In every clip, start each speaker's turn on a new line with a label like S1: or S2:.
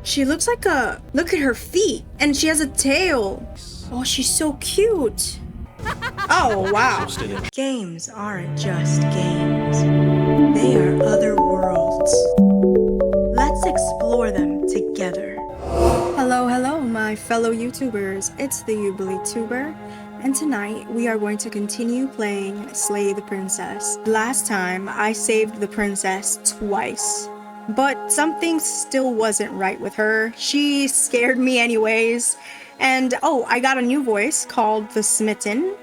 S1: She looks like a... Look at her feet. And she has a tail. Oh, she's so cute. Oh, wow. Games aren't just games. They are other worlds. Let's explore them together. Hello, my fellow YouTubers. It's the Tuber, and tonight we are going to continue playing Slay the Princess. Last time, I saved the princess twice, but something still wasn't right with her. She scared me anyways, and oh, I got a new voice called the Smitten,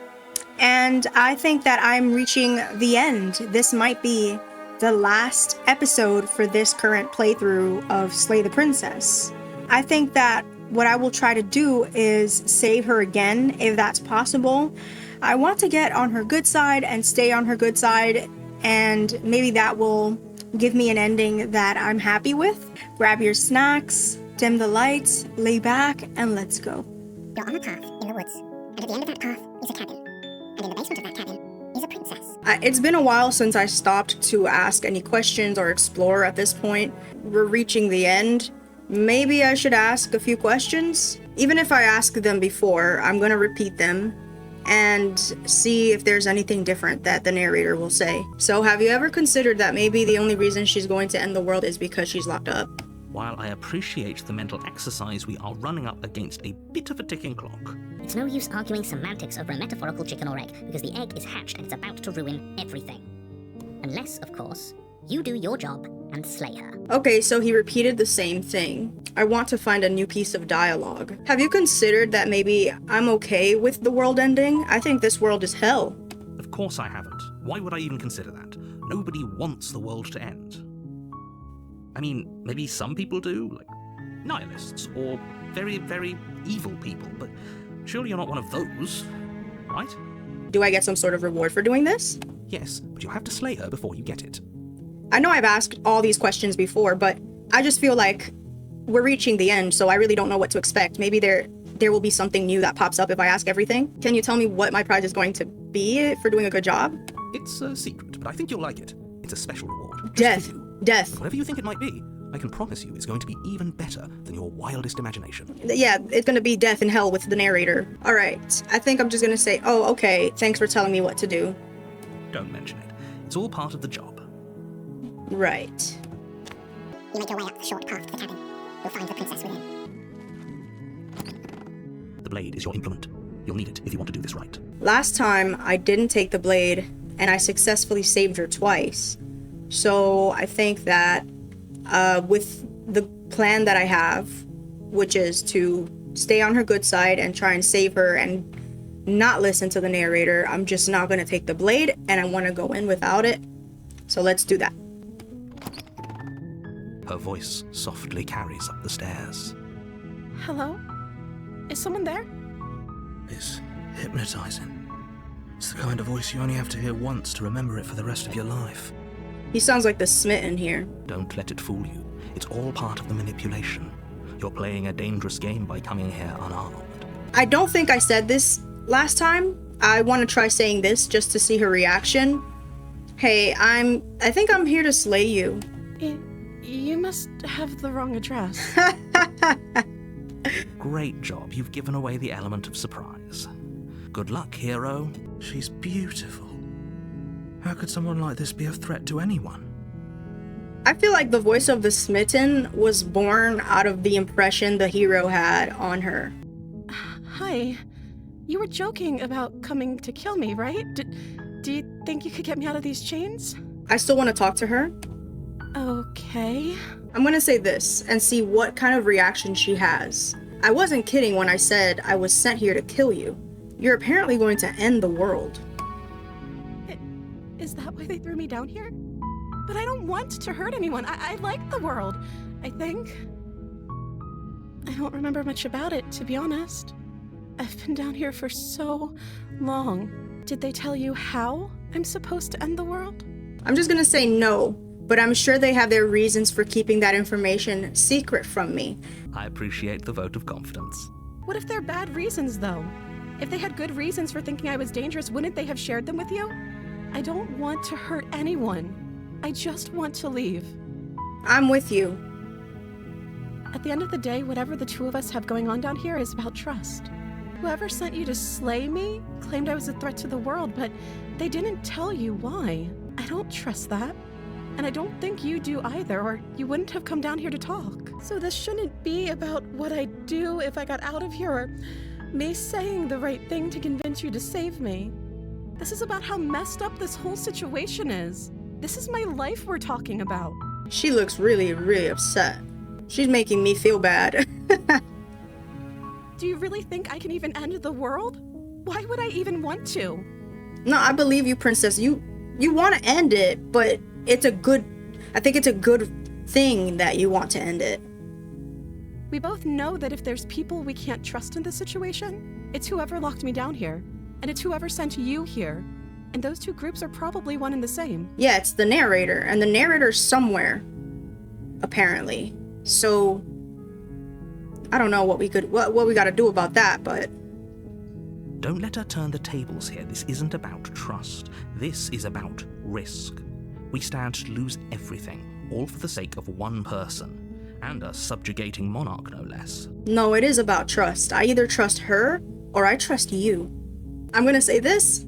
S1: and I think that I'm reaching the end. This might be the last episode for this current playthrough of Slay the Princess. I think that what I will try to do is save her again, if that's possible. I want to get on her good side and stay on her good side, and maybe that will give me an ending that I'm happy with. Grab your snacks, dim the lights, lay back, and let's go.
S2: You're on a path in the woods, and at the end of that path is a cabin, and in the basement of that cabin is a princess.
S1: It's been a while since I stopped to ask any questions or explore at this point. We're reaching the end. Maybe I should ask a few questions? Even if I ask them before, I'm gonna repeat them and see if there's anything different that the narrator will say. So have you ever considered that maybe the only reason she's going to end the world is because she's locked up?
S3: While I appreciate the mental exercise, we are running up against a bit of a ticking clock.
S2: It's no use arguing semantics over a metaphorical chicken or egg, because the egg is hatched and it's about to ruin everything. Unless, of course, you do your job and slay her.
S1: Okay, so he repeated the same thing. I want to find a new piece of dialogue. Have you considered that maybe I'm okay with the world ending? I think this world is hell.
S3: Of course I haven't. Why would I even consider that? Nobody wants the world to end. I mean, maybe some people do, like nihilists, or very, very evil people, but surely you're not one of those, right?
S1: Do I get some sort of reward for doing this?
S3: Yes, but you'll have to slay her before you get it.
S1: I know I've asked all these questions before, but I just feel like we're reaching the end, so I really don't know what to expect. Maybe there will be something new that pops up if I ask everything. Can you tell me what my prize is going to be for doing a good job?
S3: It's a secret, but I think you'll like it. It's a special reward.
S1: Death. Death.
S3: Whatever you think it might be, I can promise you it's going to be even better than your wildest imagination.
S1: Yeah, it's gonna be death in hell with the narrator. Alright, I think I'm just gonna say, oh, okay, thanks for telling me what to do.
S3: Don't mention it. It's all part of the job.
S1: Right.
S2: You make your way up the short path to the cabin. You'll find the princess within.
S3: The blade is your implement. You'll need it if you want to do this right.
S1: Last time, I didn't take the blade, and I successfully saved her twice. So I think that with the plan that I have, which is to stay on her good side and try and save her and not listen to the narrator, I'm just not going to take the blade, and I want to go in without it. So let's do that.
S3: Her voice softly carries up the stairs.
S4: Hello? Is someone there?
S5: It's hypnotizing. It's the kind of voice you only have to hear once to remember it for the rest of your life.
S1: He sounds like the Smitten here.
S3: Don't let it fool you. It's all part of the manipulation. You're playing a dangerous game by coming here unarmed.
S1: I don't think I said this last time. I want to try saying this just to see her reaction. Hey, I think I'm here to slay you.
S4: You must have the wrong address.
S3: Great job. You've given away the element of surprise. Good luck, hero.
S5: She's beautiful. How could someone like this be a threat to anyone?
S1: I feel like the voice of the Smitten was born out of the impression the hero had on her.
S4: Hi. You were joking about coming to kill me, right? Do you think you could get me out of these chains?
S1: I still want to talk to her.
S4: Okay.
S1: I'm gonna say this and see what kind of reaction she has. I wasn't kidding when I said I was sent here to kill you. You're apparently going to end the world.
S4: Is that why they threw me down here? But I don't want to hurt anyone. I like the world, I think. I don't remember much about it, to be honest. I've been down here for so long. Did they tell you how I'm supposed to end the world?
S1: I'm just gonna say no, but I'm sure they have their reasons for keeping that information secret from me.
S3: I appreciate the vote of confidence.
S4: What if they're bad reasons, though? If they had good reasons for thinking I was dangerous, wouldn't they have shared them with you? I don't want to hurt anyone. I just want to leave.
S1: I'm with you.
S4: At the end of the day, whatever the two of us have going on down here is about trust. Whoever sent you to slay me claimed I was a threat to the world, but they didn't tell you why. I don't trust that. And I don't think you do either, or you wouldn't have come down here to talk. So this shouldn't be about what I'd do if I got out of here, or me saying the right thing to convince you to save me. This is about how messed up this whole situation is. This is my life we're talking about.
S1: She looks really, really upset. She's making me feel bad.
S4: Do you really think I can even end the world? Why would I even want to?
S1: No, I believe you, Princess. You want to end it, but I think it's a good thing that you want to end it.
S4: We both know that if there's people we can't trust in this situation, it's whoever locked me down here, and it's whoever sent you here. And those two groups are probably one and the same.
S1: Yeah, it's the narrator, and the narrator's somewhere, apparently. So I don't know what we gotta do about that, but
S3: Don't let her turn the tables here. This isn't about trust. This is about risk. We stand to lose everything, all for the sake of one person, and a subjugating monarch, no less.
S1: no, it is about trust. I either trust her or I trust you. I'm gonna say this.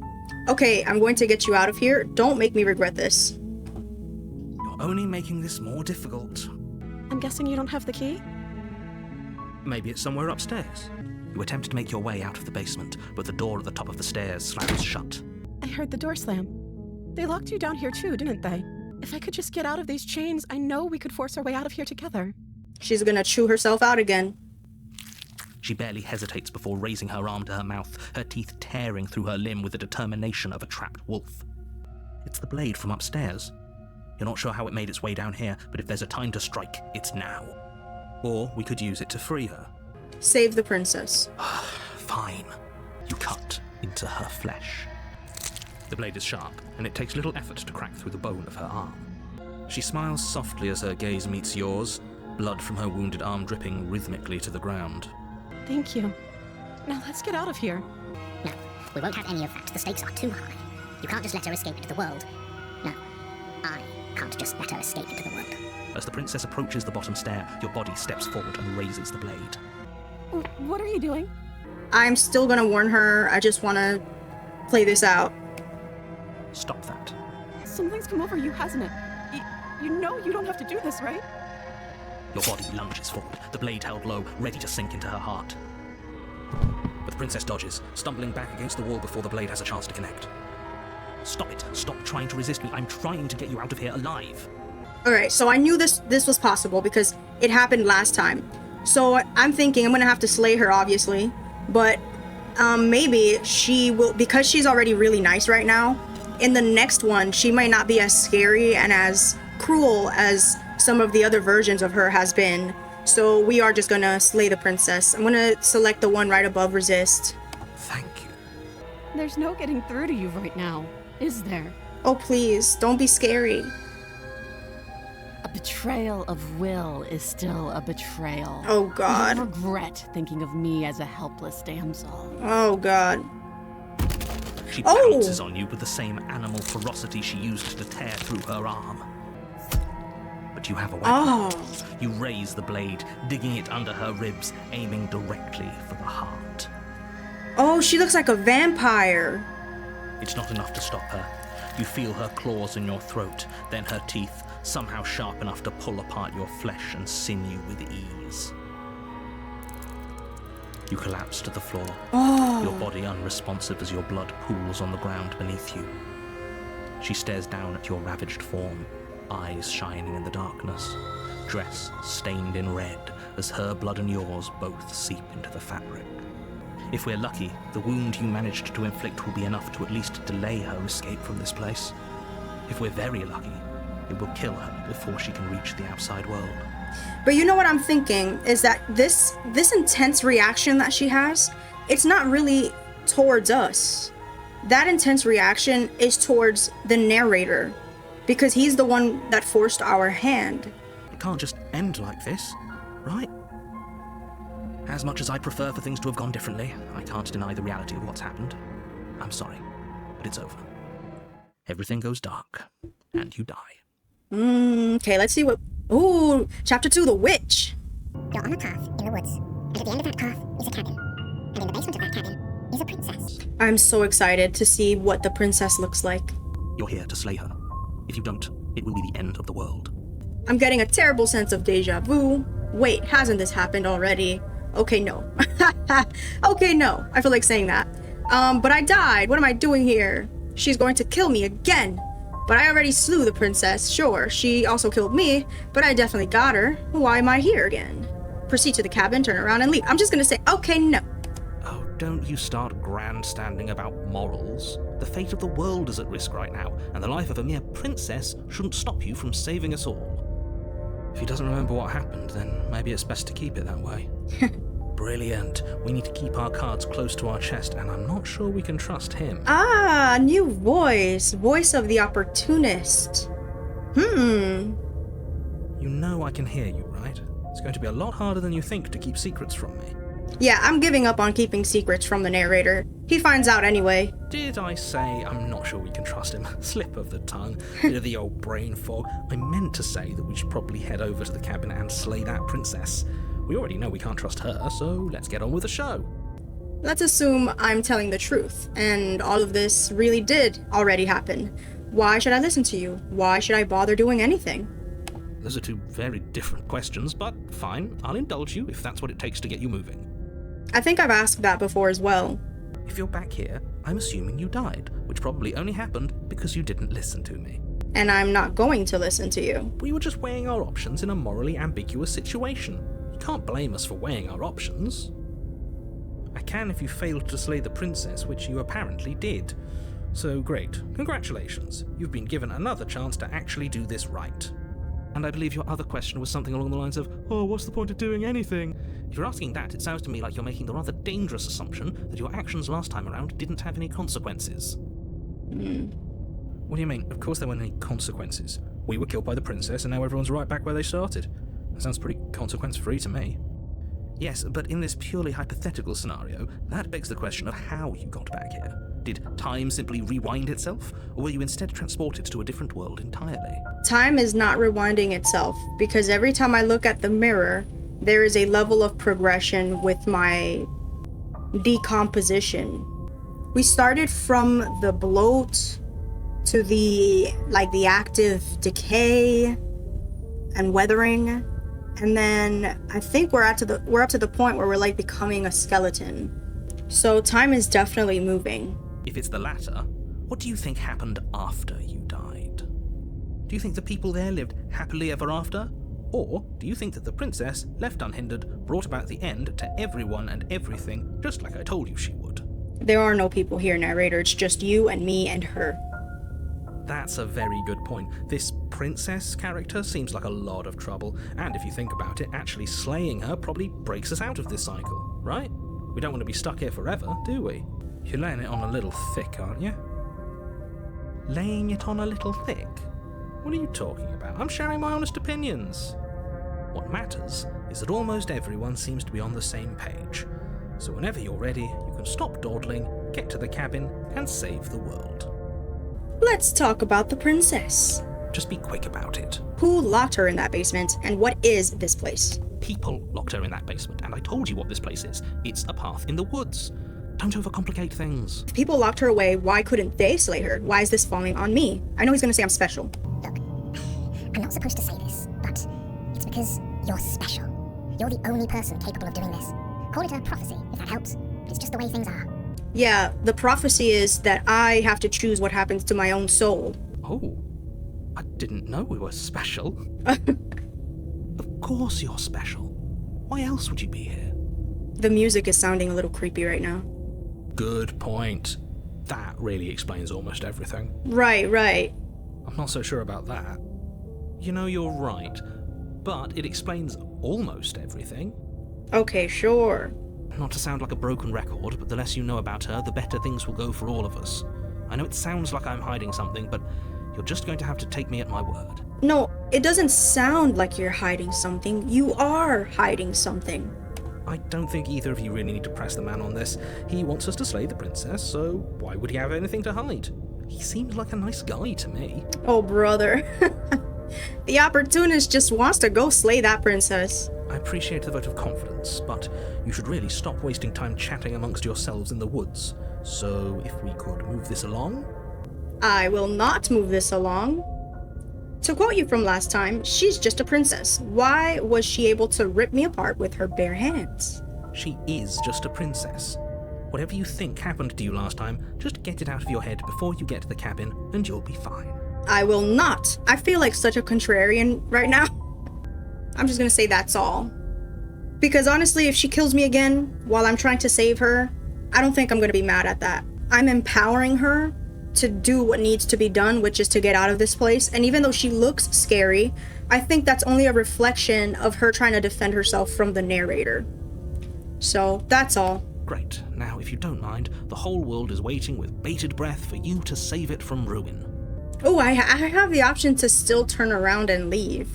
S1: Okay, I'm going to get you out of here. Don't make me regret this.
S3: You're only making this more difficult.
S4: I'm guessing you don't have the key?
S3: Maybe it's somewhere upstairs. You attempt to make your way out of the basement, but the door at the top of the stairs slams shut.
S4: I heard the door slam. They locked you down here too, didn't they? If I could just get out of these chains, I know we could force our way out of here together.
S1: She's gonna chew herself out again.
S3: She barely hesitates before raising her arm to her mouth, her teeth tearing through her limb with the determination of a trapped wolf. It's the blade from upstairs. You're not sure how it made its way down here, but if there's a time to strike, it's now. Or we could use it to free her.
S1: Save the princess.
S3: Fine. You cut into her flesh. The blade is sharp, and it takes little effort to crack through the bone of her arm. She smiles softly as her gaze meets yours, blood from her wounded arm dripping rhythmically to the ground.
S4: Thank you. Now let's get out of here.
S2: No, we won't have any of that. The stakes are too high. You can't just let her escape into the world. No, I can't just let her escape into the world.
S3: As the princess approaches the bottom stair, your body steps forward and raises the blade.
S4: What are you doing?
S1: I'm still gonna warn her. I just wanna play this out.
S3: Stop that.
S4: Something's come over you, hasn't it? You know you don't have to do this, right?
S3: Your body lunges forward, the blade held low, ready to sink into her heart. But the princess dodges, stumbling back against the wall before the blade has a chance to connect. Stop it. Stop trying to resist me. I'm trying to get you out of here alive.
S1: Alright, so I knew this was possible because it happened last time. So I'm thinking I'm gonna have to slay her, obviously. But maybe she will, because she's already really nice right now, in the next one, she might not be as scary and as cruel as some of the other versions of her has been. So we are just gonna slay the princess. I'm gonna select the one right above resist.
S3: Thank you.
S4: There's no getting through to you right now, is there?
S1: Oh please, don't be scary.
S6: A betrayal of will is still a betrayal.
S1: Oh god.
S6: You regret thinking of me as a helpless damsel.
S1: Oh god.
S3: She pounces on you with the same animal ferocity she used to tear through her arm. But you have a weapon.
S1: Oh.
S3: You raise the blade, digging it under her ribs, aiming directly for the heart.
S1: Oh, she looks like a vampire.
S3: It's not enough to stop her. You feel her claws in your throat, then her teeth, somehow sharp enough to pull apart your flesh and sinew with ease. You collapse to the floor, your body unresponsive as your blood pools on the ground beneath you. She stares down at your ravaged form, eyes shining in the darkness, dress stained in red as her blood and yours both seep into the fabric. If we're lucky, the wound you managed to inflict will be enough to at least delay her escape from this place. If we're very lucky, it will kill her before she can reach the outside world.
S1: But you know what I'm thinking is that this intense reaction that she has, it's not really towards us. That intense reaction is towards the narrator, because he's the one that forced our hand.
S3: It can't just end like this, right? As much as I prefer for things to have gone differently, I can't deny the reality of what's happened. I'm sorry, but it's over. Everything goes dark, and you die.
S1: Okay, let's see what... Ooh, chapter 2, The Witch.
S2: You're on a path in the woods, and at the end of that path is a cabin. And in the basement of that cabin is a princess.
S1: I'm so excited to see what the princess looks like.
S3: You're here to slay her. If you don't, it will be the end of the world.
S1: I'm getting a terrible sense of deja vu. Wait, hasn't this happened already? Okay, no. Okay, no. I feel like saying that. But I died. What am I doing here? She's going to kill me again. But I already slew the princess, sure. She also killed me, but I definitely got her. Why am I here again? Proceed to the cabin, turn around, and leave. I'm just gonna say, okay, no.
S3: Oh, don't you start grandstanding about morals. The fate of the world is at risk right now, and the life of a mere princess shouldn't stop you from saving us all.
S5: If he doesn't remember what happened, then maybe it's best to keep it that way. Brilliant. We need to keep our cards close to our chest, and I'm not sure we can trust him.
S1: Ah, new voice. Voice of the opportunist.
S5: You know I can hear you, right? It's going to be a lot harder than you think to keep secrets from me.
S1: Yeah, I'm giving up on keeping secrets from the narrator. He finds out anyway.
S5: Did I say I'm not sure we can trust him? Slip of the tongue, bit of the old brain fog. I meant to say that we should probably head over to the cabin and slay that princess. We already know we can't trust her, so let's get on with the show.
S1: Let's assume I'm telling the truth, and all of this really did already happen. Why should I listen to you? Why should I bother doing anything?
S3: Those are two very different questions, but fine, I'll indulge you if that's what it takes to get you moving.
S1: I think I've asked that before as well.
S3: If you're back here, I'm assuming you died, which probably only happened because you didn't listen to me.
S1: And I'm not going to listen to you.
S3: We were just weighing our options in a morally ambiguous situation. You can't blame us for weighing our options.
S5: I can if you failed to slay the princess, which you apparently did. So great, congratulations. You've been given another chance to actually do this right.
S3: And I believe your other question was something along the lines of, oh, what's the point of doing anything? If you're asking that, it sounds to me like you're making the rather dangerous assumption that your actions last time around didn't have any consequences.
S5: What do you mean? Of course there weren't any consequences. We were killed by the princess, and now everyone's right back where they started. That sounds pretty consequence-free to me.
S3: Yes, but in this purely hypothetical scenario, that begs the question of how you got back here. Did time simply rewind itself, or were you instead transported to a different world entirely?
S1: Time is not rewinding itself, because every time I look at the mirror, there is a level of progression with my decomposition. We started from the bloat to the active decay and weathering, and then I think we're up to the point where we're like becoming a skeleton. So time is definitely moving.
S3: If it's the latter, what do you think happened after you died? Do you think the people there lived happily ever after? Or do you think that the princess, left unhindered, brought about the end to everyone and everything, just like I told you she would?
S1: There are no people here, narrator. It's just you and me and her.
S5: That's a very good point. This princess character seems like a lot of trouble, and if you think about it, actually slaying her probably breaks us out of this cycle, right? We don't want to be stuck here forever, do we? You're laying it on a little thick, aren't you? Laying it on a little thick? What are you talking about? I'm sharing my honest opinions. What matters is that almost everyone seems to be on the same page. So whenever you're ready, you can stop dawdling, get to the cabin, and save the world.
S1: Let's talk about the princess.
S3: Just be quick about it.
S1: Who locked her in that basement, and what is this place?
S3: People locked her in that basement, and I told you what this place is. It's a path in the woods. Don't overcomplicate things.
S1: If people locked her away, why couldn't they slay her? Why is this falling on me? I know he's gonna say I'm special.
S2: Look, I'm not supposed to say this, but it's because you're special. You're the only person capable of doing this. Call it a prophecy, if that helps, but it's just the way things are.
S1: Yeah, the prophecy is that I have to choose what happens to my own soul.
S3: Oh, I didn't know we were special. Of course you're special. Why else would you be here?
S1: The music is sounding a little creepy right now.
S5: Good point. That really explains almost everything.
S1: Right.
S5: I'm not so sure about that. You know, you're right, but it explains almost everything.
S1: Okay, sure.
S3: Not to sound like a broken record, but the less you know about her, the better things will go for all of us. I know it sounds like I'm hiding something, but you're just going to have to take me at my word.
S1: No, it doesn't sound like you're hiding something. You are hiding something.
S5: I don't think either of you really need to press the man on this. He wants us to slay the princess, so why would he have anything to hide? He seems like a nice guy to me.
S1: Oh, brother. The opportunist just wants to go slay that princess.
S5: I appreciate the vote of confidence, but you should really stop wasting time chatting amongst yourselves in the woods. So, if we could move this along?
S1: I will not move this along. To quote you from last time, she's just a princess. Why was she able to rip me apart with her bare hands?
S5: She is just a princess. Whatever you think happened to you last time, just get it out of your head before you get to the cabin, and you'll be fine.
S1: I will not. I feel like such a contrarian right now. I'm just gonna say that's all. Because honestly, if she kills me again while I'm trying to save her, I don't think I'm gonna be mad at that. I'm empowering her to do what needs to be done, which is to get out of this place. And even though she looks scary, I think that's only a reflection of her trying to defend herself from the narrator. So that's all.
S5: Great. Now, if you don't mind, the whole world is waiting with bated breath for you to save it from ruin.
S1: Oh, I have the option to still turn around and leave.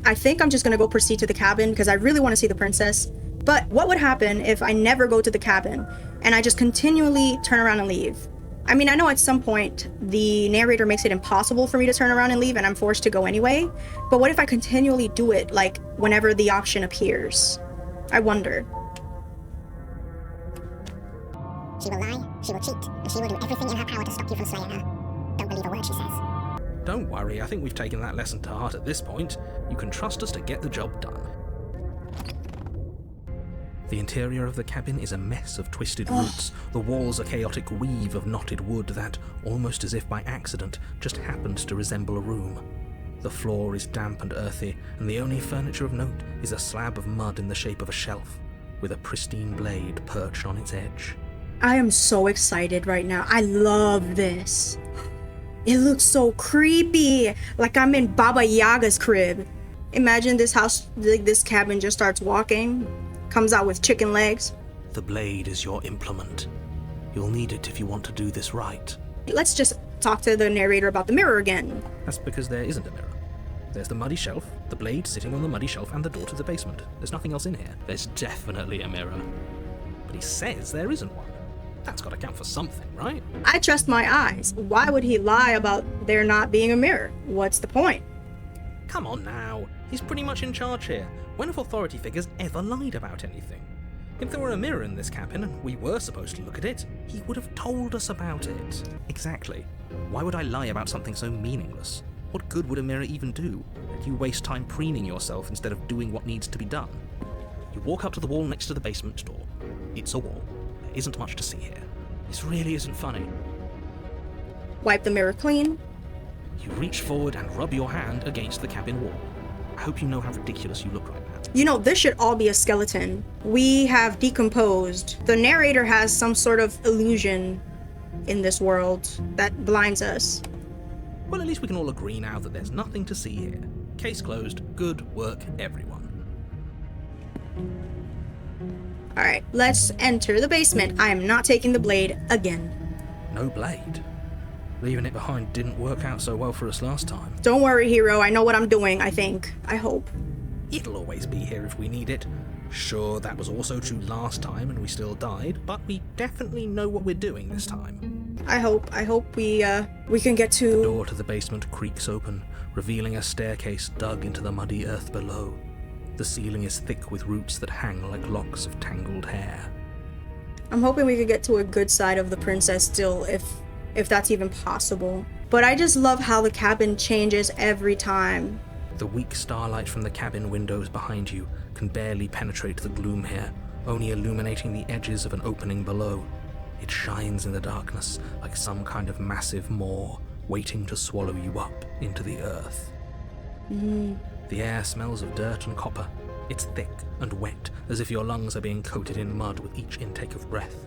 S1: I think I'm just gonna go proceed to the cabin because I really want to see the princess. But what would happen if I never go to the cabin and I just continually turn around and leave? I mean, I know at some point the narrator makes it impossible for me to turn around and leave and I'm forced to go anyway. But what if I continually do it, like, whenever the option appears? I wonder.
S2: She will lie, she will cheat, and she will do everything in her power to stop you from slaying her. Don't believe a word she says.
S5: Don't worry, I think we've taken that lesson to heart at this point. You can trust us to get the job done. The interior of the cabin is a mess of twisted roots. The walls a chaotic weave of knotted wood that, almost as if by accident, just happens to resemble a room. The floor is damp and earthy, and the only furniture of note is a slab of mud in the shape of a shelf, with a pristine blade perched on its edge.
S1: I am so excited right now. I love this. It looks so creepy, like I'm in Baba Yaga's crib. Imagine this house, this cabin just starts walking, comes out with chicken legs.
S5: The blade is your implement. You'll need it if you want to do this right.
S1: Let's just talk to the narrator about the mirror again.
S5: That's because there isn't a mirror. There's the muddy shelf, the blade sitting on the muddy shelf, and the door to the basement. There's nothing else in here.
S3: There's definitely a mirror.
S5: But he says there isn't one. That's got to count for something, right?
S1: I trust my eyes. Why would he lie about there not being a mirror? What's the point?
S5: Come on now. He's pretty much in charge here. When have authority figures ever lied about anything? If there were a mirror in this cabin and we were supposed to look at it, he would have told us about it.
S3: Exactly. Why would I lie about something so meaningless? What good would a mirror even do? You waste time preening yourself instead of doing what needs to be done. You walk up to the wall next to the basement door. It's a wall. There isn't much to see here. This really isn't funny.
S1: Wipe the mirror clean.
S3: You reach forward and rub your hand against the cabin wall. I hope you know how ridiculous you look right now.
S1: You know, this should all be a skeleton. We have decomposed. The narrator has some sort of illusion in this world that blinds us.
S5: Well, at least we can all agree now that there's nothing to see here. Case closed. Good work, everyone.
S1: Alright, let's enter the basement. I am not taking the blade again.
S5: No blade. Leaving it behind didn't work out so well for us last time.
S1: Don't worry, hero. I know what I'm doing, I think. I hope.
S5: It'll always be here if we need it. Sure, that was also true last time and we still died, but we definitely know what we're doing this time.
S1: I hope we can get
S5: The
S1: to...
S5: door to the basement creaks open, revealing a staircase dug into the muddy earth below. The ceiling is thick with roots that hang like locks of tangled hair.
S1: I'm hoping we could get to a good side of the princess still, if that's even possible. But I just love how the cabin changes every time.
S5: The weak starlight from the cabin windows behind you can barely penetrate the gloom here, only illuminating the edges of an opening below. It shines in the darkness like some kind of massive maw waiting to swallow you up into the earth. The air smells of dirt and copper. It's thick and wet, as if your lungs are being coated in mud with each intake of breath.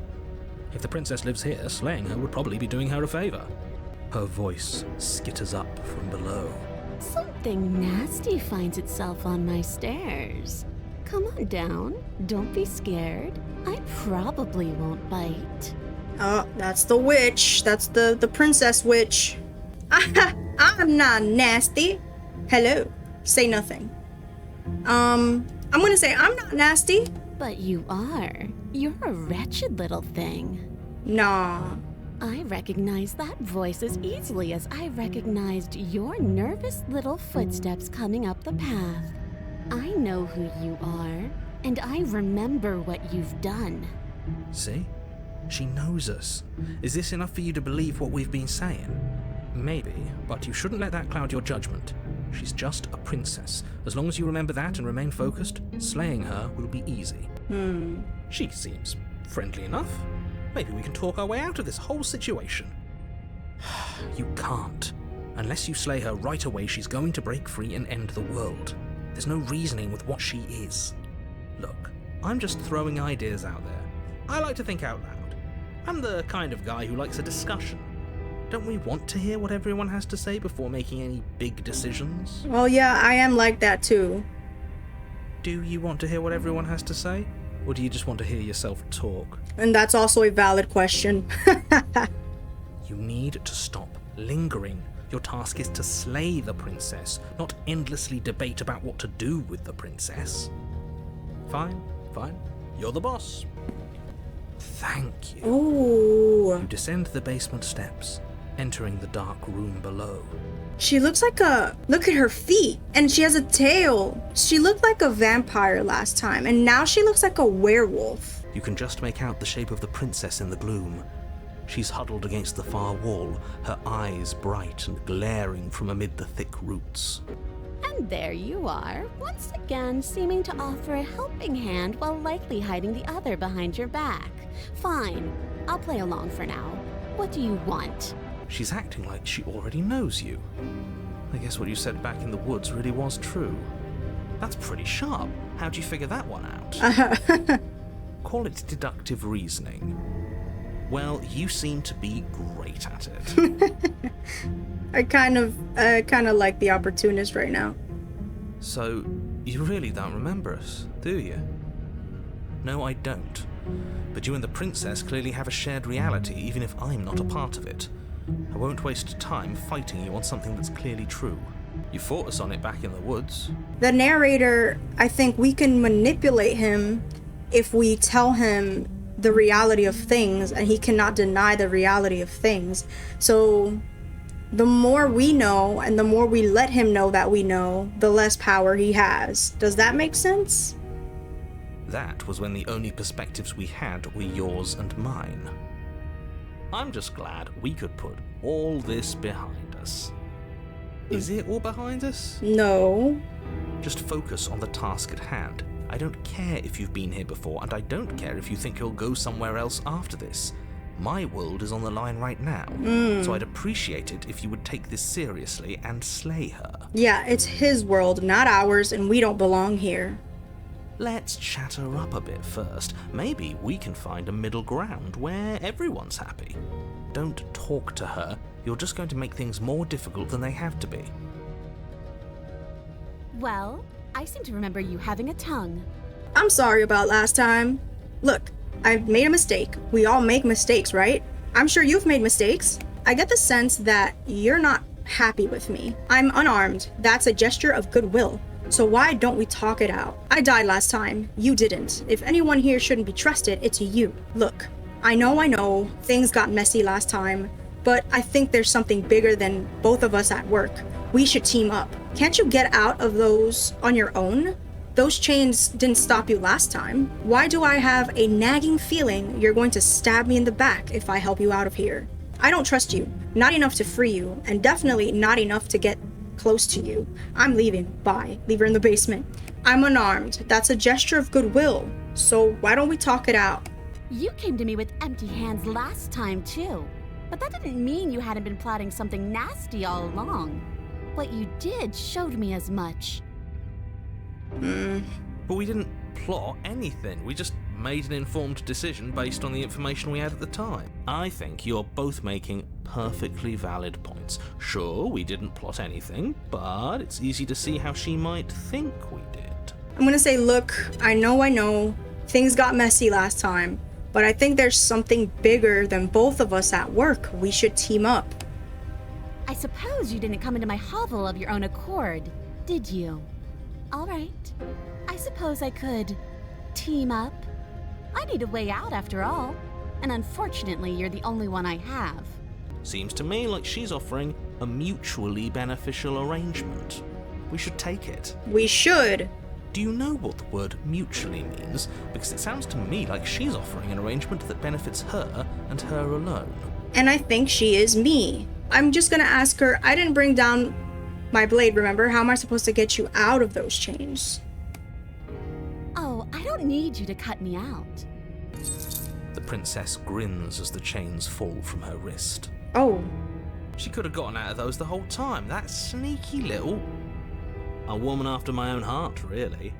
S5: If the princess lives here, slaying her would probably be doing her a favor. Her voice skitters up from below.
S6: Something nasty finds itself on my stairs. Come on down. Don't be scared. I probably won't bite.
S1: Oh, that's the witch. That's the princess witch. I'm not nasty. Hello. Say nothing. I'm gonna say I'm not nasty.
S6: But you are. You're a wretched little thing.
S1: Nah.
S6: I recognize that voice as easily as I recognized your nervous little footsteps coming up the path. I know who you are, and I remember what you've done.
S5: See? She knows us. Is this enough for you to believe what we've been saying? Maybe, but you shouldn't let that cloud your judgment. She's just a princess. As long as you remember that and remain focused, slaying her will be easy. She seems friendly enough. Maybe we can talk our way out of this whole situation. You can't. Unless you slay her right away, she's going to break free and end the world. There's no reasoning with what she is. Look, I'm just throwing ideas out there. I like to think out loud. I'm the kind of guy who likes a discussion. Don't we want to hear what everyone has to say before making any big decisions?
S1: Well, yeah, I am like that too.
S5: Do you want to hear what everyone has to say? Or do you just want to hear yourself talk?
S1: And that's also a valid question.
S5: You need to stop lingering. Your task is to slay the princess, not endlessly debate about what to do with the princess. Fine. You're the boss. Thank you.
S1: Ooh.
S5: You descend the basement steps, entering the dark room below.
S1: She looks like a... Look at her feet. And she has a tail. She looked like a vampire last time, and now she looks like a werewolf.
S5: You can just make out the shape of the princess in the gloom. She's huddled against the far wall, her eyes bright and glaring from amid the thick roots.
S6: And there you are, once again seeming to offer a helping hand while likely hiding the other behind your back. Fine, I'll play along for now. What do you want?
S5: She's acting like she already knows you. I guess what you said back in the woods really was true. That's pretty sharp. How'd you figure that one out? Call it deductive reasoning. Well, you seem to be great at it.
S1: I kind of like the opportunist right now.
S5: So, you really don't remember us, do you? No, I don't. But you and the princess clearly have a shared reality, even if I'm not a part of it. I won't waste time fighting you on something that's clearly true. You fought us on it back in the woods.
S1: The narrator, I think we can manipulate him if we tell him the reality of things, and he cannot deny the reality of things. So the more we know and the more we let him know that we know, the less power he has. Does that make sense?
S5: That was when the only perspectives we had were yours and mine. I'm just glad we could put all this behind us. Is it all behind us?
S1: No.
S5: Just focus on the task at hand. I don't care if you've been here before, and I don't care if you think you'll go somewhere else after this. My world is on the line right now, so I'd appreciate it if you would take this seriously and slay her.
S1: Yeah, it's his world, not ours, and we don't belong here.
S5: Let's chat her up a bit first. Maybe we can find a middle ground where everyone's happy. Don't talk to her. You're just going to make things more difficult than they have to be.
S6: Well, I seem to remember you having a tongue.
S1: I'm sorry about last time. Look, I've made a mistake. We all make mistakes, right? I'm sure you've made mistakes. I get the sense that you're not happy with me. I'm unarmed. That's a gesture of goodwill. So why don't we talk it out? I died last time. You didn't. If anyone here shouldn't be trusted, it's you. Look, I know, things got messy last time, but I think there's something bigger than both of us at work. We should team up. Can't you get out of those on your own? Those chains didn't stop you last time. Why do I have a nagging feeling you're going to stab me in the back if I help you out of here? I don't trust you. Not enough to free you, and definitely not enough to get close to you. I'm leaving. Bye. Leave her in the basement. I'm unarmed. That's a gesture of goodwill. So why don't we talk it out?
S6: You came to me with empty hands last time, too. But that didn't mean you hadn't been plotting something nasty all along. What you did showed me as much.
S5: But we didn't plot anything. We just made an informed decision based on the information we had at the time. I think you're both making perfectly valid points. Sure, we didn't plot anything, but it's easy to see how she might think we did.
S1: I'm gonna say, look, I know, things got messy last time, but I think there's something bigger than both of us at work. We should team up.
S6: I suppose you didn't come into my hovel of your own accord, did you? All right. I suppose I could team up. I need a way out after all, and unfortunately you're the only one I have.
S5: Seems to me like she's offering a mutually beneficial arrangement. We should take it.
S1: We should,
S5: Do you know what the word mutually means? Because it sounds to me like she's offering an arrangement that benefits her and her alone.
S1: And I think she is me. I'm just gonna ask her, I didn't bring down my blade, remember? How am I supposed to get you out of those chains?
S6: Oh, I don't need you to cut me out.
S5: The princess grins as the chains fall from her wrist.
S1: Oh.
S5: She could have gotten out of those the whole time. That sneaky little... A woman after my own heart, really.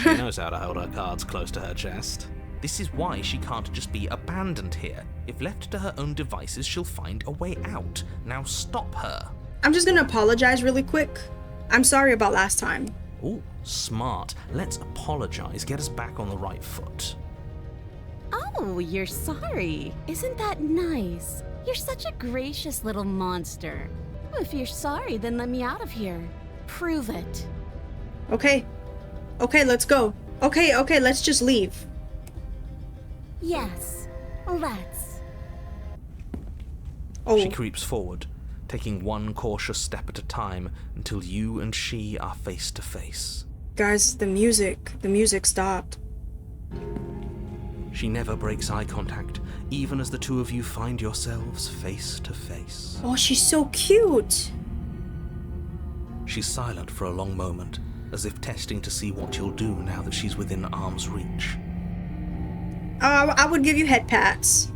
S5: She knows how to hold her cards close to her chest. This is why she can't just be abandoned here. If left to her own devices, she'll find a way out. Now stop her.
S1: I'm just gonna apologize really quick. I'm sorry about last time.
S5: Oh, smart. Let's apologize. Get us back on the right foot.
S6: Oh, you're sorry. Isn't that nice? You're such a gracious little monster. If you're sorry, then let me out of here. Prove it.
S1: Okay. Okay, let's go. Okay, let's just leave.
S6: Yes, let's.
S1: Oh.
S5: She creeps forward, taking one cautious step at a time until you and she are face to face.
S1: Guys, the music stopped.
S5: She never breaks eye contact, even as the two of you find yourselves face to face.
S1: Oh, she's so cute.
S5: She's silent for a long moment, as if testing to see what you'll do now that she's within arm's reach.
S1: I would give you head pats.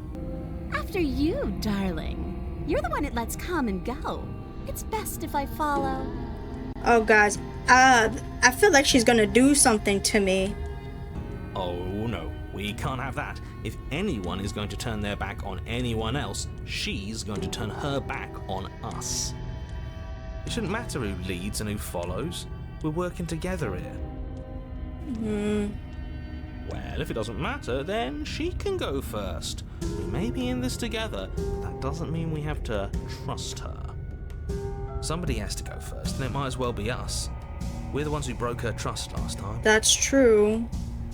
S6: After you, darling. You're the one it lets come and go. It's best if I follow.
S1: Oh, guys, I feel like she's gonna do something to me.
S5: Oh no, we can't have that. If anyone is going to turn their back on anyone else, she's going to turn her back on us. It shouldn't matter who leads and who follows. We're working together here. Well, if it doesn't matter, then she can go first. We may be in this together, but that doesn't mean we have to trust her. Somebody has to go first, and it might as well be us. We're the ones who broke her trust last time.
S1: That's true.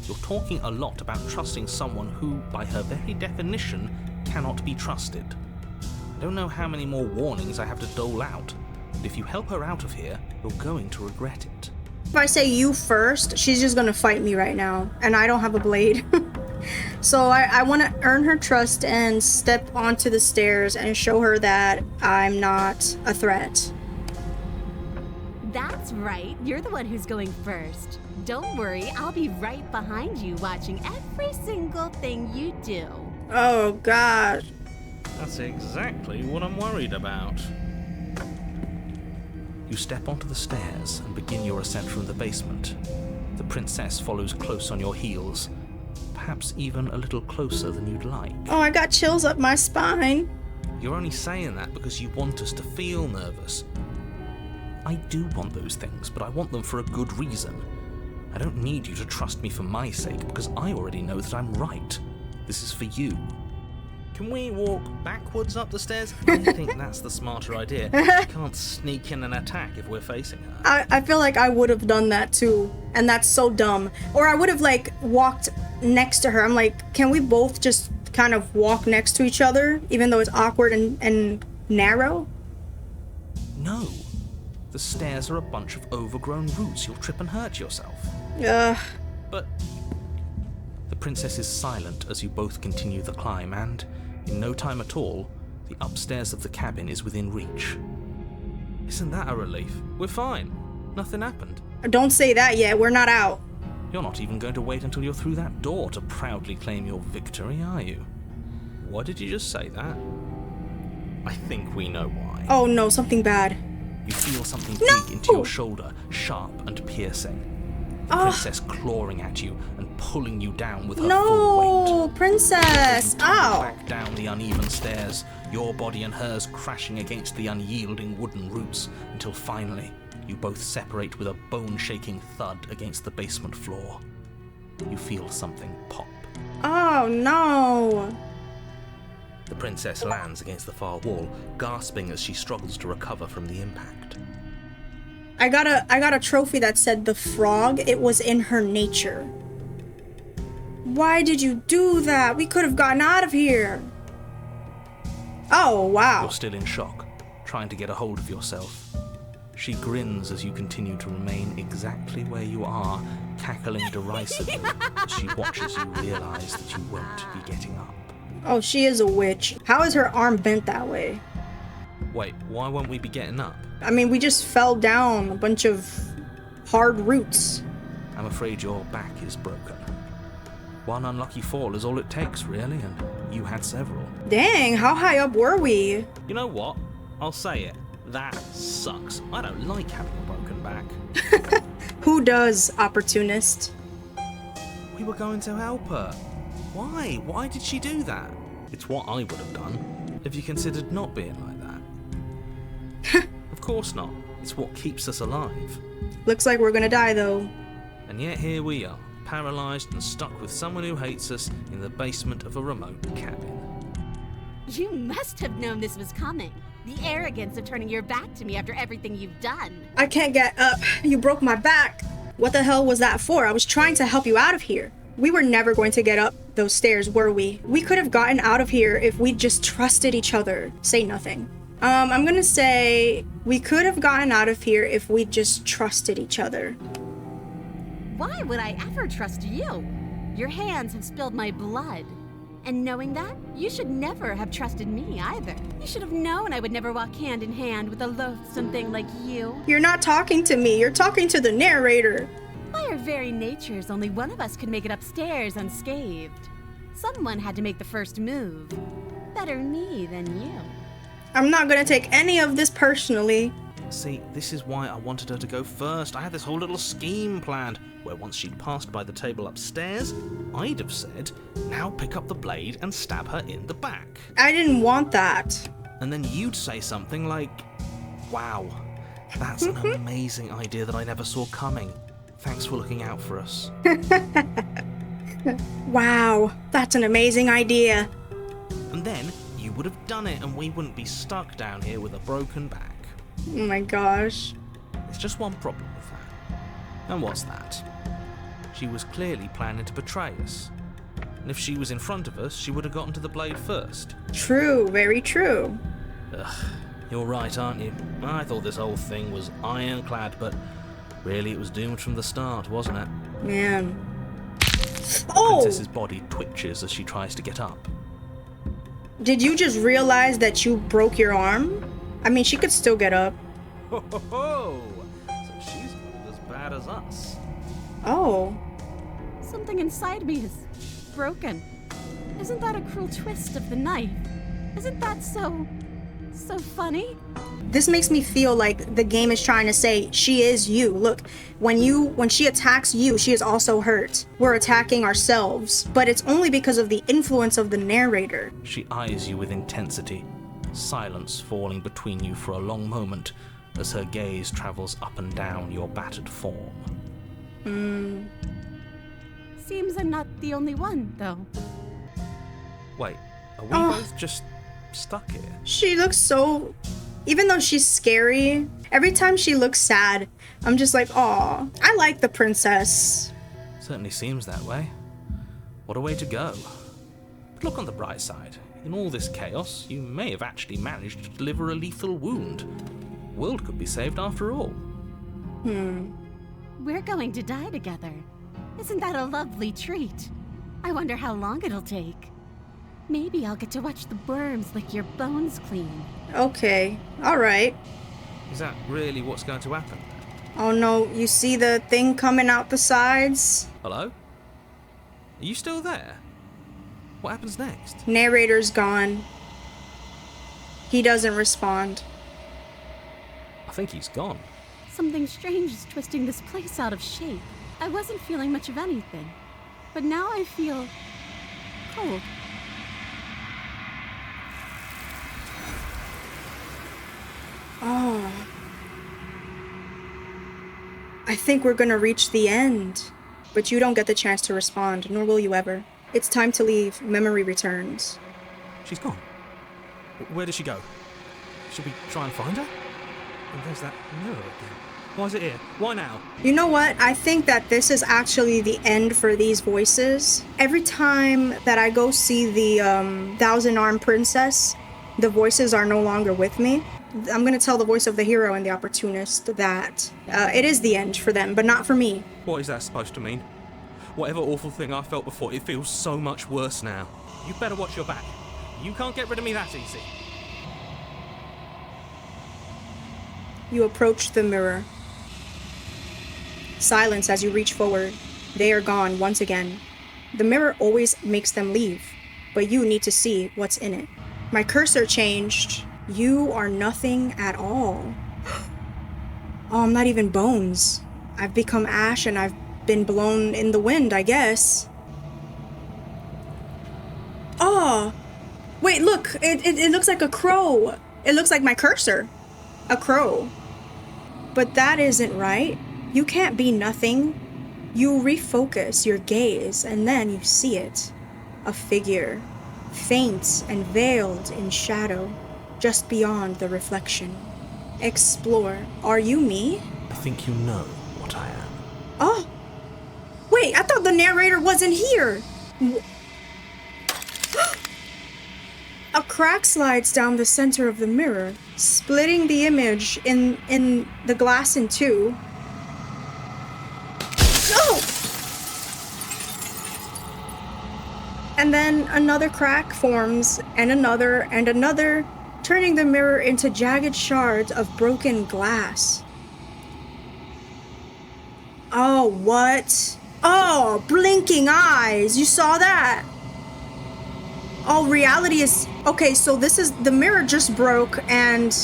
S5: You're talking a lot about trusting someone who, by her very definition, cannot be trusted. I don't know how many more warnings I have to dole out, but if you help her out of here, you're going to regret it.
S1: If I say you first, she's just gonna fight me right now, and I don't have a blade. So I want to earn her trust and step onto the stairs and show her that I'm not a threat.
S6: That's right. You're the one who's going first. Don't worry, I'll be right behind you watching every single thing you do.
S1: Oh, God.
S5: That's exactly what I'm worried about. You step onto the stairs and begin your ascent from the basement. The princess follows close on your heels, perhaps even a little closer than you'd like.
S1: Oh, I got chills up my spine.
S5: You're only saying that because you want us to feel nervous. I do want those things, but I want them for a good reason. I don't need you to trust me for my sake, because I already know that I'm right. This is for you. Can we walk backwards up the stairs? I think that's the smarter idea. She can't sneak in and attack if we're facing her.
S1: I feel like I would have done that too, and that's so dumb. Or I would have like walked next to her. I'm like, can we both just kind of walk next to each other, even though it's awkward and narrow?
S5: No. The stairs are a bunch of overgrown roots. You'll trip and hurt yourself. But the princess is silent as you both continue the climb, and in no time at all, the upstairs of the cabin is within reach. Isn't that a relief? We're fine. Nothing happened.
S1: Don't say that yet. We're not out.
S5: You're not even going to wait until you're through that door to proudly claim your victory, are you? Why did you just say that? I think we know why.
S1: Oh no, something bad.
S5: You feel something dig into your shoulder, sharp and piercing. The princess clawing at you and pulling you down with her full weight.
S1: No, princess! Ow!
S5: Back down the uneven stairs, your body and hers crashing against the unyielding wooden roots, until finally you both separate with a bone-shaking thud against the basement floor. You feel something pop.
S1: Oh no!
S5: The princess lands against the far wall, gasping as she struggles to recover from the impact.
S1: I got a trophy that said the frog, it was in her nature. Why did you do that? We could have gotten out of here. Oh, wow.
S5: You're still in shock, trying to get a hold of yourself. She grins as you continue to remain exactly where you are, cackling derisively as she watches you realize that you won't be getting up.
S1: Oh, she is a witch. How is her arm bent that way?
S5: Wait, why won't we be getting up?
S1: I mean, we just fell down a bunch of hard roots.
S5: I'm afraid your back is broken. One unlucky fall is all it takes, really, and you had several.
S1: Dang, how high up were we?
S5: You know what? I'll say it. That sucks. I don't like having a broken back.
S1: Who does, opportunist?
S5: We were going to help her. Why? Why did she do that? It's what I would have done if you considered not being like that. Of course not. It's what keeps us alive.
S1: Looks like we're gonna die, though.
S5: And yet here we are, paralysed and stuck with someone who hates us in the basement of a remote cabin.
S6: You must have known this was coming. The arrogance of turning your back to me after everything you've done.
S1: I can't get up. You broke my back. What the hell was that for? I was trying to help you out of here. We were never going to get up those stairs, were we? We could have gotten out of here if we just trusted each other. Say nothing. I'm gonna say we could have gotten out of here if we just trusted each other.
S6: Why would I ever trust you? Your hands have spilled my blood. And knowing that, you should never have trusted me either. You should have known I would never walk hand in hand with a loathsome thing like you.
S1: You're not talking to me, you're talking to the narrator.
S6: By our very natures, only one of us could make it upstairs unscathed. Someone had to make the first move. Better me than you.
S1: I'm not gonna take any of this personally.
S5: See, this is why I wanted her to go first. I had this whole little scheme planned, where once she'd passed by the table upstairs, I'd have said, now pick up the blade and stab her in the back.
S1: I didn't want that.
S5: And then you'd say something like, wow, that's an amazing idea that I never saw coming. Thanks for looking out for us.
S1: Wow, that's an amazing idea.
S5: And then you would have done it and we wouldn't be stuck down here with a broken back.
S1: Oh my gosh.
S5: There's just one problem with that. And what's that? She was clearly planning to betray us. And if she was in front of us, she would have gotten to the blade first.
S1: True, very true.
S5: Ugh, you're right, aren't you? I thought this whole thing was ironclad, but really it was doomed from the start, wasn't it?
S1: Man. Oh!
S5: Princess's body twitches as she tries to get up.
S1: Did you just realize that you broke your arm? I mean, she could still get up.
S5: Ho ho ho! So she's not as bad as us.
S1: Oh.
S6: Something inside me is broken. Isn't that a cruel twist of the knife? Isn't that so funny?
S1: This makes me feel like the game is trying to say she is you. Look, when she attacks you, she is also hurt. We're attacking ourselves, but it's only because of the influence of the narrator.
S5: She eyes you with intensity, silence falling between you for a long moment as her gaze travels up and down your battered form.
S6: Seems I'm not the only one, though.
S5: Wait, are we both just stuck here?
S1: She looks so... Even though she's scary, every time she looks sad, I'm just like, aw, I like the princess.
S5: Certainly seems that way. What a way to go. But look on the bright side. In all this chaos, you may have actually managed to deliver a lethal wound. The world could be saved after all.
S6: We're going to die together. Isn't that a lovely treat? I wonder how long it'll take. Maybe I'll get to watch the worms lick your bones clean.
S1: Okay, alright.
S5: Is that really what's going to happen?
S1: Oh no, you see the thing coming out the sides?
S5: Hello? Are you still there? What happens next?
S1: Narrator's gone. He doesn't respond.
S5: I think he's gone.
S6: Something strange is twisting this place out of shape. I wasn't feeling much of anything, but now I feel cold.
S1: Oh. I think we're gonna reach the end. But you don't get the chance to respond, nor will you ever. It's time to leave. Memory returns.
S5: She's gone. Where did she go? Should we try and find her? And there's that mirror again. Why is it here? Why now?
S1: You know what? I think that this is actually the end for these voices. Every time that I go see the Thousand-Armed Princess, the voices are no longer with me. I'm gonna tell the voice of the hero and the opportunist that it is the end for them, but not for me.
S5: What is that supposed to mean? Whatever awful thing I felt before, it feels so much worse now. You better watch your back. You can't get rid of me that easy.
S1: You approach the mirror. Silence as you reach forward. They are gone once again. The mirror always makes them leave, but you need to see what's in it. My cursor changed. You are nothing at all. Oh, I'm not even bones. I've become ash and I've been blown in the wind, I guess. Oh, wait, look, it looks like a crow. It looks like my cursor. A crow. But that isn't right. You can't be nothing. You refocus your gaze and then you see it. A figure, faint and veiled in shadow, just beyond the reflection. Explore. Are you me?
S5: I think you know what I am.
S1: Oh! Wait, I thought the narrator wasn't here! A crack slides down the center of the mirror, splitting the image in the glass in two. No! And then another crack forms, and another, turning the mirror into jagged shards of broken glass. Oh, what? Oh, blinking eyes! You saw that? Oh, reality is... Okay, so this is... The mirror just broke, and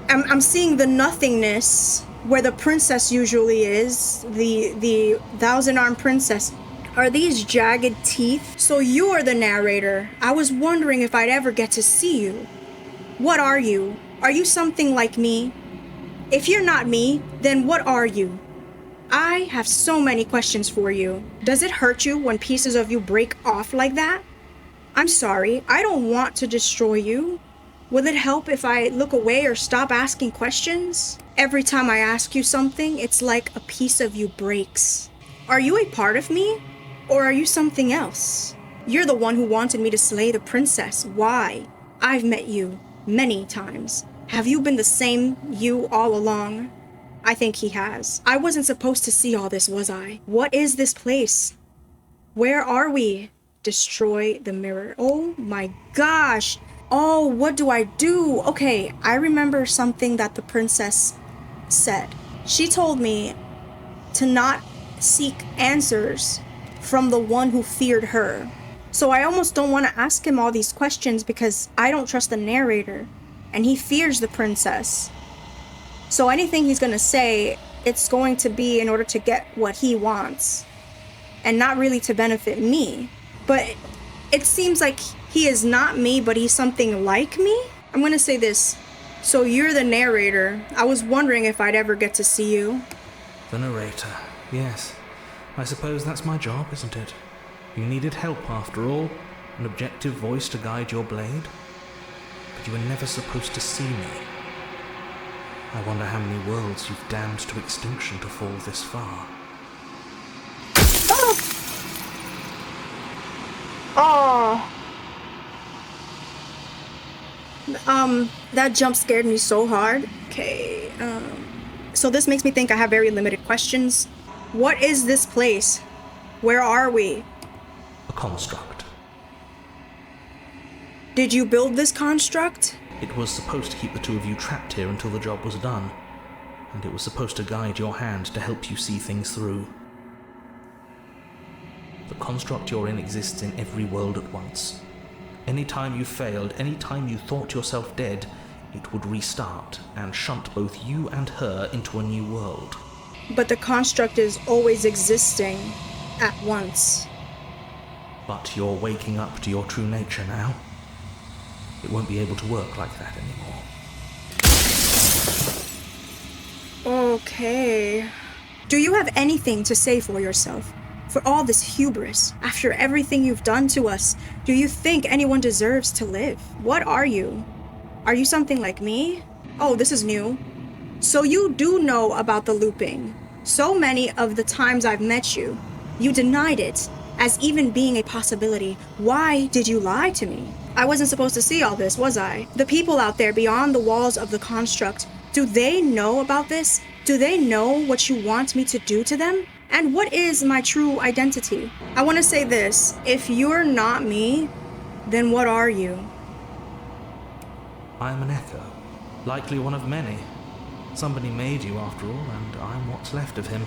S1: I'm seeing the nothingness where the princess usually is. The thousand-armed princess. Are these jagged teeth? So you are the narrator. I was wondering if I'd ever get to see you. What are you? Are you something like me? If you're not me, then what are you? I have so many questions for you. Does it hurt you when pieces of you break off like that? I'm sorry, I don't want to destroy you. Will it help if I look away or stop asking questions? Every time I ask you something, it's like a piece of you breaks. Are you a part of me? Or are you something else? You're the one who wanted me to slay the princess. Why? I've met you many times. Have you been the same you all along? I think he has. I wasn't supposed to see all this, was I? What is this place? Where are we? Destroy the mirror. Oh my gosh. Oh, what do I do? Okay, I remember something that the princess said. She told me to not seek answers from the one who feared her. So I almost don't want to ask him all these questions because I don't trust the narrator and he fears the princess. So anything he's going to say, it's going to be in order to get what he wants and not really to benefit me. But it seems like he is not me, but he's something like me. I'm going to say this. So you're the narrator. I was wondering if I'd ever get to see you.
S5: The narrator, yes. I suppose that's my job, isn't it? You needed help after all, an objective voice to guide your blade. But you were never supposed to see me. I wonder how many worlds you've damned to extinction to fall this far.
S1: Oh! That jump scared me so hard. Okay, so this makes me think I have very limited questions. What is this place? Where are we?
S5: A construct.
S1: Did you build this construct?
S5: It was supposed to keep the two of you trapped here until the job was done. And it was supposed to guide your hand to help you see things through. The construct you're in exists in every world at once. Any time you failed, any time you thought yourself dead, it would restart and shunt both you and her into a new world.
S1: But the construct is always existing at once.
S5: But you're waking up to your true nature now. It won't be able to work like that anymore.
S1: Okay. Do you have anything to say for yourself? For all this hubris, after everything you've done to us, do you think anyone deserves to live? What are you? Are you something like me? Oh, this is new. So you do know about the looping. So many of the times I've met you, you denied it, as even being a possibility. Why did you lie to me? I wasn't supposed to see all this, was I? The people out there beyond the walls of the construct, do they know about this? Do they know what you want me to do to them? And what is my true identity? I want to say this. If you're not me, then what are you?
S5: I am an echo, likely one of many. Somebody made you after all, and I'm what's left of him.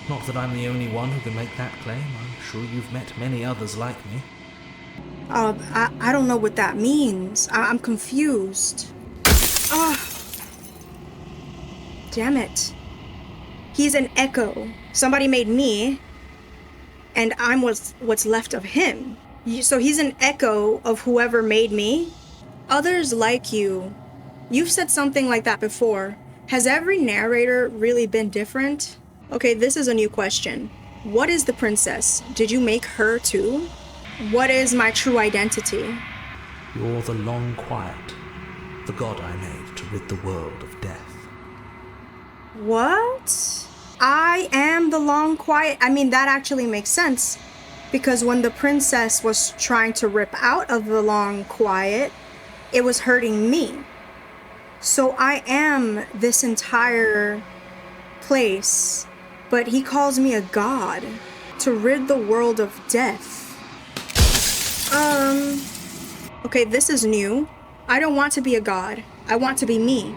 S5: Not that I'm the only one who can make that claim. I'm sure you've met many others like me.
S1: I don't know what that means. I'm confused. Damn it. He's an echo. Somebody made me, and I'm what's left of him. So he's an echo of whoever made me? Others like you. You've said something like that before. Has every narrator really been different? Okay, this is a new question. What is the princess? Did you make her too? What is my true identity?
S5: You're the long quiet, the god I made to rid the world of death.
S1: What? I am the long quiet. I mean, that actually makes sense. Because when the princess was trying to rip out of the long quiet, it was hurting me. So I am this entire place. But he calls me a god to rid the world of death. Okay, this is new. I don't want to be a god. I want to be me.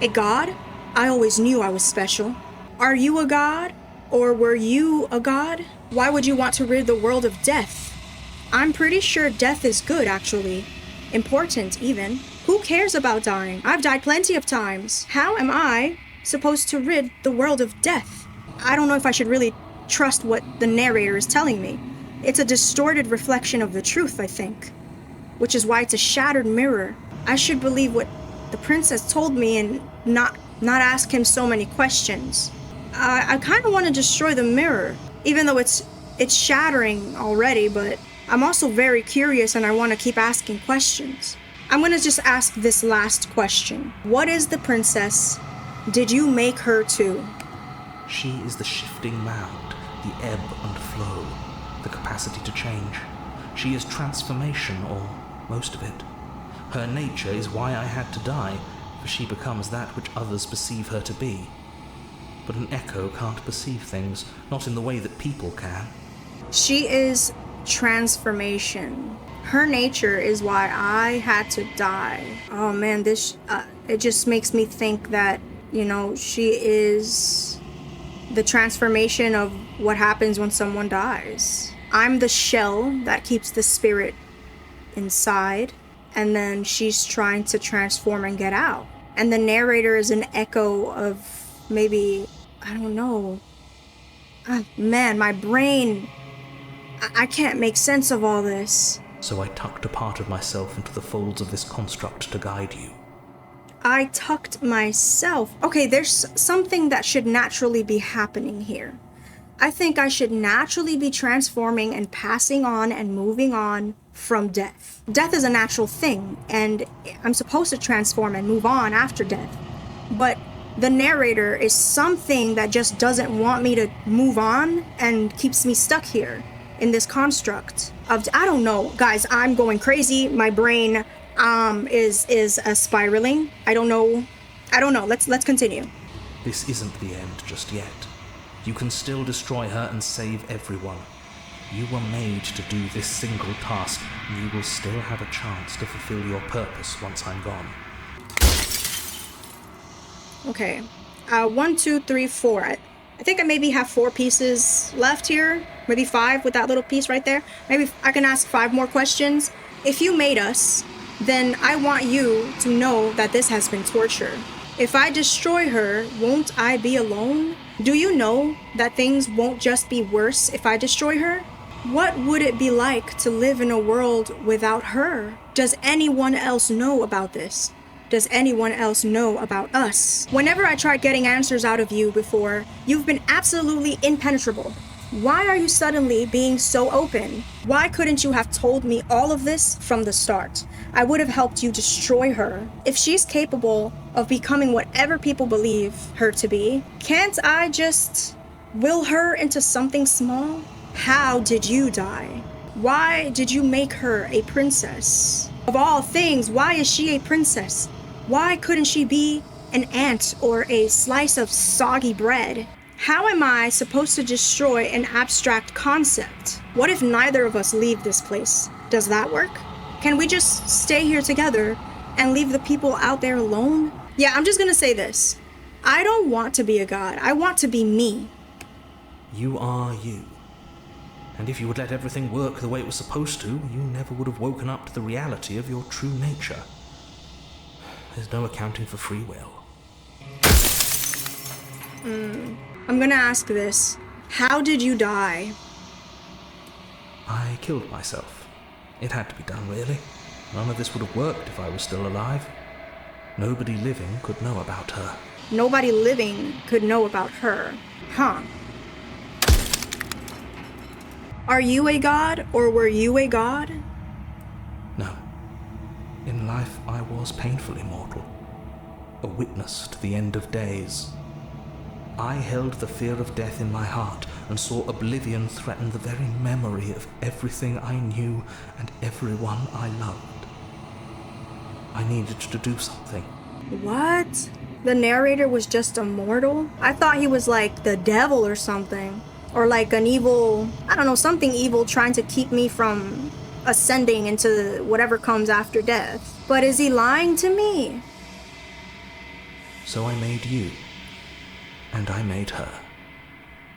S1: A god? I always knew I was special. Are you a god? Or were you a god? Why would you want to rid the world of death? I'm pretty sure death is good, actually. Important, even. Who cares about dying? I've died plenty of times. How am I supposed to rid the world of death? I don't know if I should really trust what the narrator is telling me. It's a distorted reflection of the truth, I think. Which is why it's a shattered mirror. I should believe what the princess told me and not ask him so many questions. I kind of want to destroy the mirror, even though it's shattering already, but I'm also very curious and I want to keep asking questions. I'm going to just ask this last question. What is the princess? Did you make her too?
S5: She is the shifting mound, the ebb and flow, the capacity to change. She is transformation, or most of it. Her nature is why I had to die, for she becomes that which others perceive her to be. But an echo can't perceive things, not in the way that people can.
S1: She is transformation. Her nature is why I had to die. Oh man, this, it just makes me think that, she is the transformation of what happens when someone dies. I'm the shell that keeps the spirit inside, and then she's trying to transform and get out. And the narrator is an echo of maybe, I don't know. Man, my brain, I can't make sense of all this.
S5: So I tucked a part of myself into the folds of this construct to guide you.
S1: I tucked myself. Okay, there's something that should naturally be happening here. I think I should naturally be transforming and passing on and moving on from death. Death is a natural thing, and I'm supposed to transform and move on after death. But the narrator is something that just doesn't want me to move on and keeps me stuck here in this construct of, I don't know, guys, I'm going crazy. My brain is spiraling. I don't know. Let's continue.
S5: This isn't the end just yet. You can still destroy her and save everyone. You were made to do this single task, and you will still have a chance to fulfill your purpose once I'm gone.
S1: Okay. 1, 2, 3, 4. I think I maybe have 4 pieces left here. Maybe 5 with that little piece right there. Maybe I can ask 5 more questions. If you made us, then I want you to know that this has been torture. If I destroy her, won't I be alone? Do you know that things won't just be worse if I destroy her? What would it be like to live in a world without her? Does anyone else know about this? Does anyone else know about us? Whenever I tried getting answers out of you before, you've been absolutely impenetrable. Why are you suddenly being so open? Why couldn't you have told me all of this from the start? I would have helped you destroy her. If she's capable of becoming whatever people believe her to be, can't I just will her into something small? How did you die? Why did you make her a princess? Of all things, why is she a princess? Why couldn't she be an ant or a slice of soggy bread? How am I supposed to destroy an abstract concept? What if neither of us leave this place? Does that work? Can we just stay here together and leave the people out there alone? Yeah, I'm just gonna say this. I don't want to be a god. I want to be me.
S5: You are you. And if you would let everything work the way it was supposed to, you never would have woken up to the reality of your true nature. There's no accounting for free will.
S1: I'm gonna ask this. How did you die?
S5: I killed myself. It had to be done, really. None of this would have worked if I was still alive. Nobody living could know about her.
S1: Nobody living could know about her. Huh. Are you a god, or were you a god?
S5: No. In life, I was painfully mortal. A witness to the end of days. I held the fear of death in my heart and saw oblivion threaten the very memory of everything I knew and everyone I loved. I needed to do something.
S1: What? The narrator was just a mortal? I thought he was like the devil or something. Or like an evil, I don't know, something evil trying to keep me from ascending into whatever comes after death. But is he lying to me?
S5: So I made you. And I made her.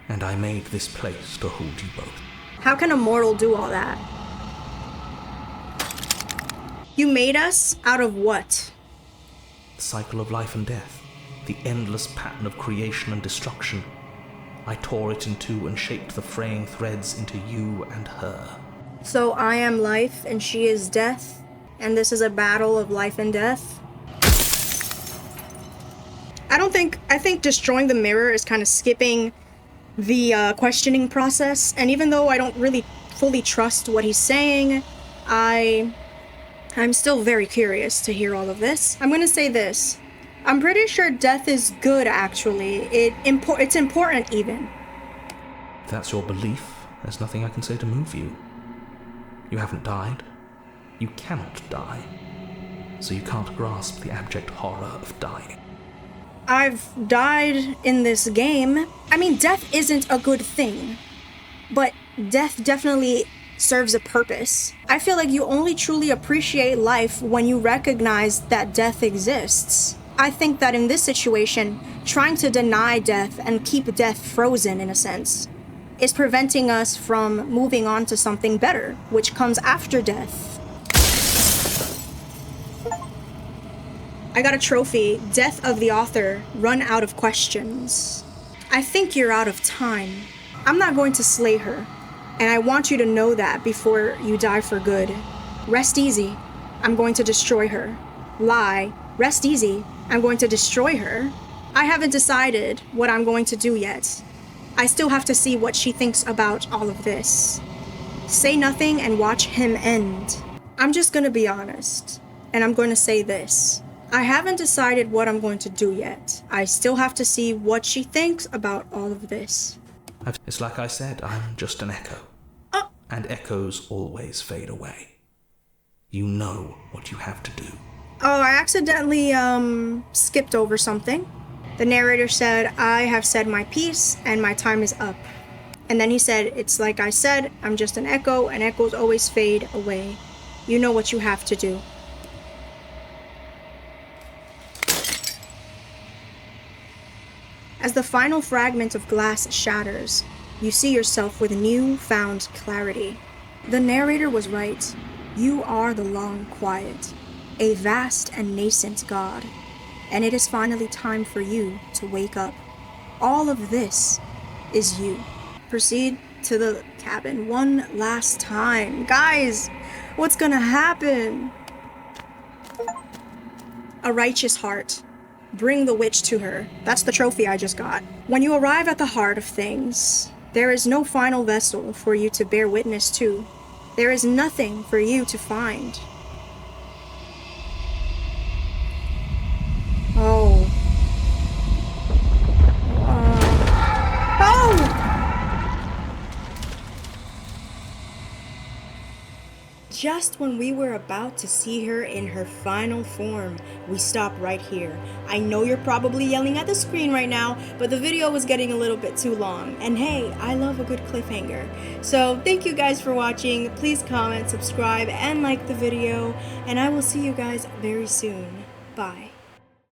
S5: And I made this place to hold you both.
S1: How can a mortal do all that? You made us out of what?
S5: The cycle of life and death. The endless pattern of creation and destruction. I tore it in two and shaped the fraying threads into you and her.
S1: So I am life and she is death, and this is a battle of life and death? I think destroying the mirror is kind of skipping the questioning process, and even though I don't really fully trust what he's saying, I'm still very curious to hear all of this. I'm gonna say this. I'm pretty sure death is good, actually. It's important, even.
S5: If that's your belief, there's nothing I can say to move you. You haven't died. You cannot die. So you can't grasp the abject horror of dying.
S1: I've died in this game. I mean, death isn't a good thing. But death definitely serves a purpose. I feel like you only truly appreciate life when you recognize that death exists. I think that in this situation, trying to deny death and keep death frozen, in a sense, is preventing us from moving on to something better, which comes after death. I got a trophy, Death of the Author, Run Out of Questions. I think you're out of time. I'm not going to slay her, and I want you to know that before you die for good. Rest easy, I'm going to destroy her. Lie, rest easy, I'm going to destroy her. I haven't decided what I'm going to do yet. I still have to see what she thinks about all of this. Say nothing and watch him end. I'm just gonna be honest, and I'm going to say this. I haven't decided what I'm going to do yet. I still have to see what she thinks about all of this.
S5: It's like I said, I'm just an echo. And echoes always fade away. You know what you have to do.
S1: Oh, I accidentally, skipped over something. The narrator said, I have said my piece and my time is up. And then he said, it's like I said, I'm just an echo and echoes always fade away. You know what you have to do. As the final fragment of glass shatters, you see yourself with new-found clarity. The narrator was right. You are the long quiet, a vast and nascent god, and it is finally time for you to wake up. All of this is you. Proceed to the cabin one last time. Guys, what's gonna happen? A righteous heart. Bring the witch to her. That's the trophy I just got. When you arrive at the heart of things, there is no final vessel for you to bear witness to. There is nothing for you to find. Oh. Oh! just when we were about to see her in her final form, we stop right here. I know you're probably yelling at the screen right now, but the video was getting a little bit too long. And hey, I love a good cliffhanger. So thank you guys for watching. Please comment, subscribe, and like the video. And I will see you guys very soon. Bye.